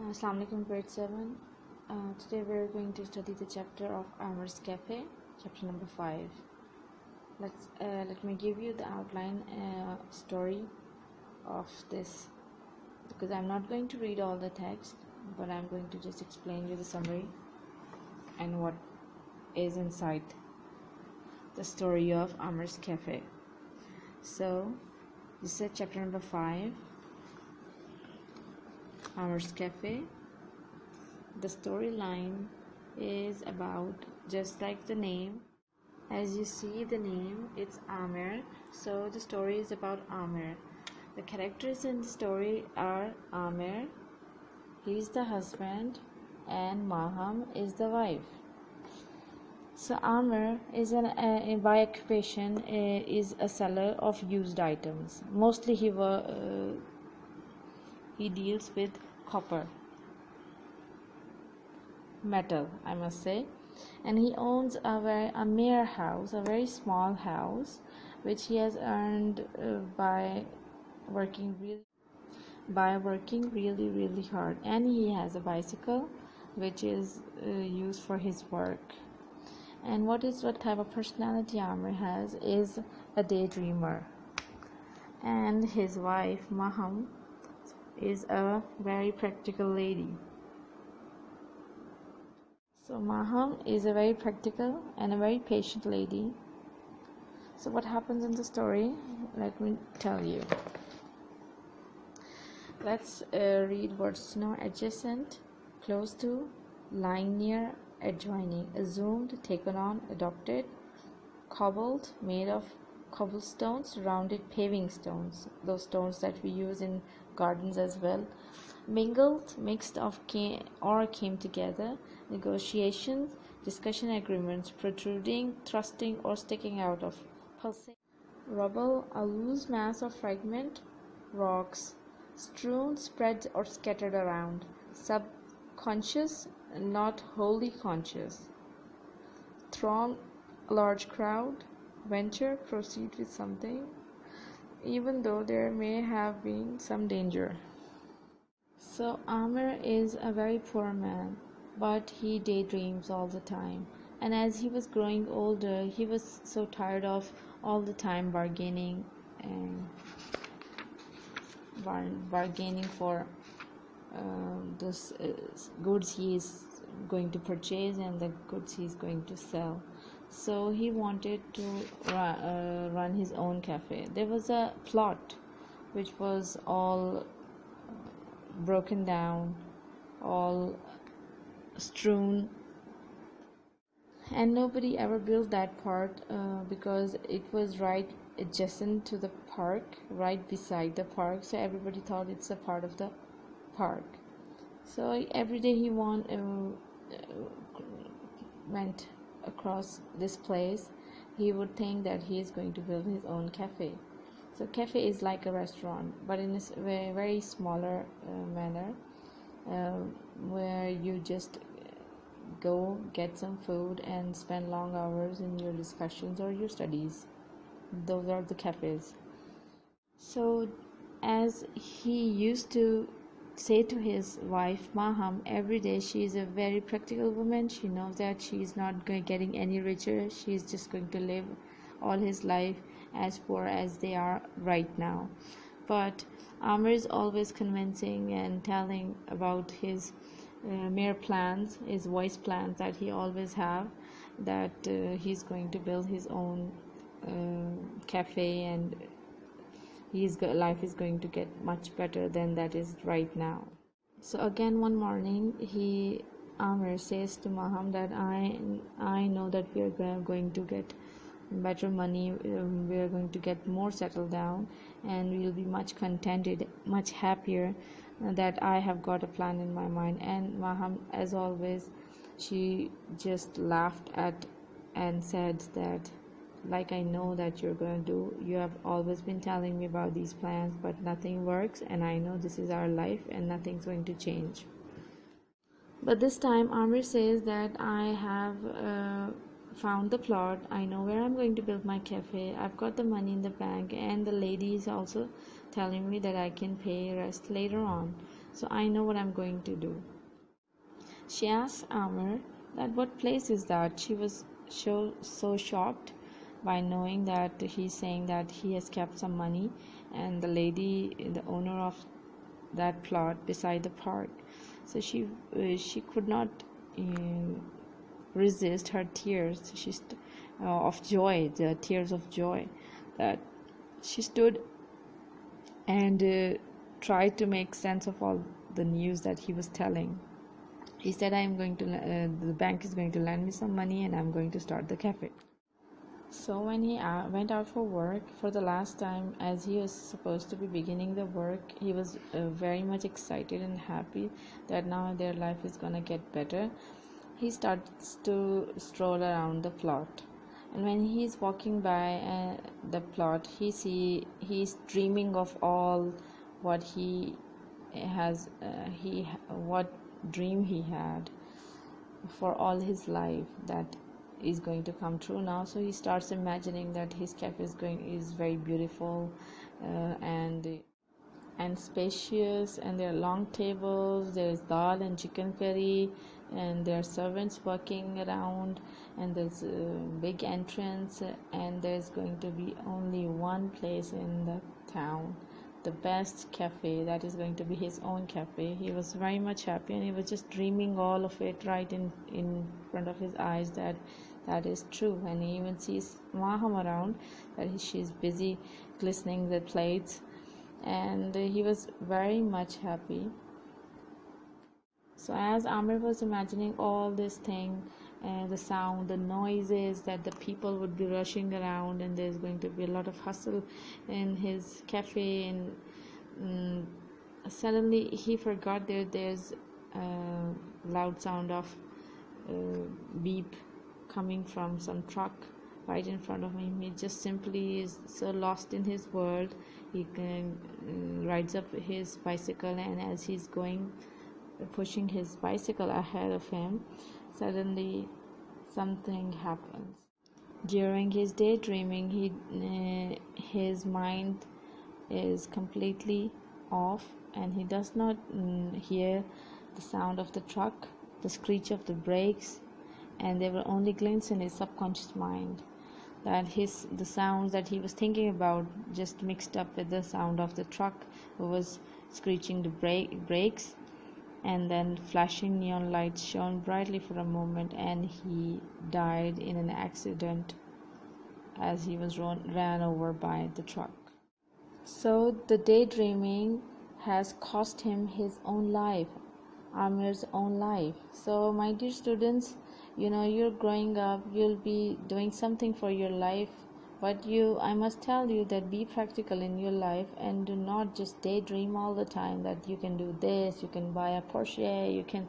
Assalamu alaikum, grade 7. Today we are going to study the chapter of Aamer's Cafe, chapter number 5. Let me give you the outline story of this, because I'm not going to read all the text, but I'm going to just explain you the summary and what is inside the story of Aamer's Cafe. So this is chapter number 5, Aamer's Cafe. The storyline is about, just like the name, as you see the name, it's Aamer. So the story is about Aamer. The characters in the story are Aamer, he's the husband, and Maham is the wife. So Aamer is by occupation is a seller of used items. Mostly he deals with copper, metal, I must say, and he owns a mere house, a very small house, which he has earned by working really hard. And he has a bicycle which is used for his work. And what type of personality Aamer has is a daydreamer, and his wife Maham is a very practical lady. So Maham is a very practical and a very patient lady. So what happens in the story? Let me tell you. Let's read words. Adjacent, close to, lying near, adjoining, assumed, taken on, adopted, cobbled, made of cobblestones, rounded paving stones, those stones that we use in gardens as well, mingled, mixed of, came together, negotiations, discussion, agreements, protruding, thrusting or sticking out of, pulsing, rubble, a loose mass of fragment, rocks, strewn, spread or scattered around, subconscious, not wholly conscious, throng, a large crowd, venture, proceed with something, even though there may have been some danger. So Aamer is a very poor man, but he daydreams all the time. And as he was growing older, he was so tired of all the time bargaining for those goods he is going to purchase and the goods he is going to sell. So he wanted to run his own cafe. There was a plot which was all broken down, all strewn, and nobody ever built that part because it was right adjacent to the park, right beside the park. So everybody thought it's a part of the park. So every day he went across this place, he would think that he is going to build his own cafe. So cafe is like a restaurant, but in a very, very smaller manner, where you just go get some food and spend long hours in your discussions or your studies. Those are the cafes. So as he used to say to his wife Maham every day, she is a very practical woman. She knows that she is not getting any richer. She is just going to live all his life as poor as they are right now. But Aamer is always convincing and telling about his mere plans, his voice plans that he always have, that he's going to build his own cafe, and life is going to get much better than that is right now. So again one morning Aamer says to Maham that I know that we are going to get better money, we are going to get more settled down, and we will be much contented, much happier, that I have got a plan in my mind. And Maham, as always, she just laughed at and said that, like, I know that you're going to do, you have always been telling me about these plans, but nothing works, and I know this is our life and nothing's going to change. But this time Aamer says that I have found the plot, I know where I'm going to build my cafe, I've got the money in the bank, and the lady is also telling me that I can pay rest later on. so I know what I'm going to do. She asked Aamer that what place is that. She was so shocked by knowing that he's saying that he has kept some money, and the lady, the owner of that plot beside the park. So she could not resist her tears. Of joy, the tears of joy, that she stood and tried to make sense of all the news that he was telling. He said, the bank is going to lend me some money and I'm going to start the cafe. So when he went out for work for the last time, as he was supposed to be beginning the work, he was very much excited and happy that now their life is gonna get better. He starts to stroll around the plot, and when he's walking by the plot, he's dreaming of all what he has what dream he had for all his life that is going to come true now. So he starts imagining that his cafe is very beautiful and spacious, and there are long tables, there's dal and chicken curry, and there are servants working around, and there's a big entrance, and there's going to be only one place in the town, the best cafe, that is going to be his own cafe. He was very much happy, and he was just dreaming all of it right in front of his eyes, that is true. And he even sees Maham around, that she's busy glistening the plates, and he was very much happy. So as Aamer was imagining all this thing, the sound, the noises, that the people would be rushing around, and there's going to be a lot of hustle in his cafe, and suddenly he forgot there's a loud sound of beep coming from some truck right in front of him. He just simply is so lost in his world. He rides up his bicycle, and as he's going, pushing his bicycle ahead of him, suddenly something happens. During his daydreaming, his mind is completely off, and he does not hear the sound of the truck, the screech of the brakes, and there were only glints in his subconscious mind, that the sounds that he was thinking about just mixed up with the sound of the truck who was screeching the brakes, and then flashing neon lights shone brightly for a moment, and he died in an accident as he was ran over by the truck. So the daydreaming has cost him his own life, Aamer's own life. So my dear students, you're growing up, you'll be doing something for your life, but I must tell you that be practical in your life, and do not just daydream all the time that you can do this, you can buy a Porsche, you can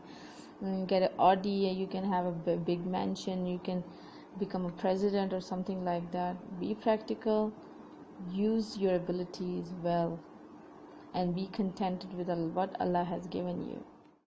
get an Audi, you can have a big mansion, you can become a president or something like that. Be practical, use your abilities well, and be contented with what Allah has given you.